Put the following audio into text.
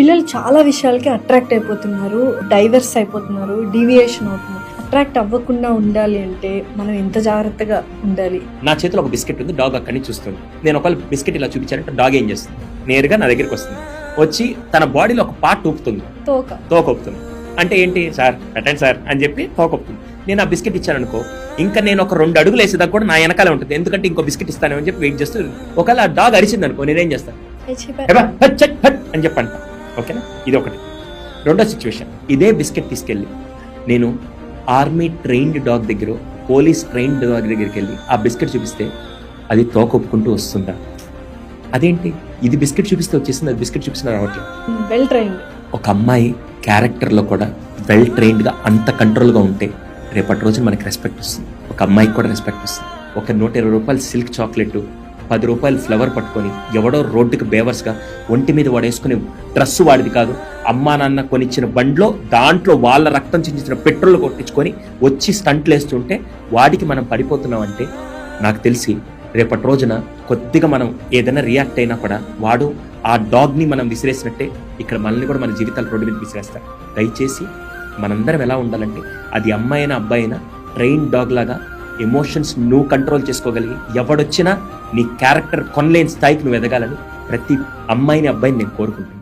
పిల్లలు చాలా విషయాలకి అట్రాక్ట్ అయిపోతున్నారు, డైవర్స్ అయిపోతున్నారు, డీవియేషన్ అవుతున్నారు. అట్రాక్ట్ అవ్వకుండా ఉండాలి అంటే మనం ఎంత జాగ్రత్తగా ఉండాలి? నా చేతిలో ఒక బిస్కెట్ ఉంది, డాగ్ అక్కడి నుంచి చూస్తుంది. నేను ఒకవేళ బిస్కెట్ ఇలా చూపించానంటే డాగ్ ఏం చేస్తుంది, నేరుగా నా దగ్గరికి వస్తుంది, వచ్చి తన బాడీలో ఒక పార్ట్ ఊపుతుంది, తోక ఊపుతుంది. అంటే ఏంటి సార్, పెట్టండి సార్ అని చెప్పి తోక ఊపుతుంది. నేను ఆ బిస్కెట్ ఇచ్చాను అనుకో, ఇంకా నేను ఒక 2 అడుగులు వేసేదాకా కూడా నా వెనకాలే ఉంటుంది, ఎందుకంటే ఇంకో బిస్కెట్ ఇస్తానని చెప్పి వెయిట్ చేస్తూ. ఒకవేళ ఆ డాగ్ అరిచింది అనుకో, నేనేం చేస్తాను అని చెప్పంట. ఓకేనా, ఇది ఒకటి. రెండో సిచ్యువేషన్, ఇదే బిస్కెట్ తీసుకెళ్ళి నేను ఆర్మీ ట్రైన్డ్ డాగ్ దగ్గర, పోలీస్ ట్రైన్డ్ డాగ్ దగ్గరికి వెళ్ళి ఆ బిస్కెట్ చూపిస్తే అది తోకొప్పుకుంటూ వస్తుందా? అదేంటి, ఇది బిస్కెట్ చూపిస్తే వచ్చేసింది, అది బిస్కెట్ చూపిస్తున్నా రావట్లేదు. వెల్ ట్రైన్డ్ ఒక అమ్మాయి క్యారెక్టర్లో కూడా వెల్ ట్రైన్డ్గా అంత కంట్రోల్గా ఉంటే రేపటి రోజు మనకి రెస్పెక్ట్ వస్తుంది, ఒక అమ్మాయికి కూడా రెస్పెక్ట్ వస్తుంది. ఒక 120 రూపాయలు సిల్క్ చాక్లెట్, 10 రూపాయలు ఫ్లవర్ పట్టుకొని ఎవడో రోడ్డుకి బేవర్స్గా ఒంటి మీద వాడేసుకుని డ్రస్సు వాడిది కాదు, అమ్మా నాన్న కొనిచ్చిన బండ్లో దాంట్లో వాళ్ళ రక్తం చిందించిన పెట్రోల్ కొట్టించుకొని వచ్చి స్టంట్లు వేస్తుంటే వాడికి మనం పడిపోతున్నామంటే నాకు తెలిసి రేపటి రోజున కొద్దిగా మనం ఏదైనా రియాక్ట్ అయినా కూడా వాడు ఆ డాగ్ని మనం విసిరేసినట్టే ఇక్కడ మనల్ని కూడా మన జీవితాలు రోడ్డు మీద విసిరేస్తారు. దయచేసి మనందరం ఎలా ఉండాలంటే, అది అమ్మాయి అయినా అబ్బాయి అయినా ట్రైన్ డాగ్ లాగా ఎమోషన్స్ నువ్వు కంట్రోల్ చేసుకోగలిగి ఎవడొచ్చినా నీ క్యారెక్టర్ కొనలేని స్థాయికి నువ్వు ఎదగాలని ప్రతి అమ్మాయిని అబ్బాయిని నేను కోరుకుంటున్నాను.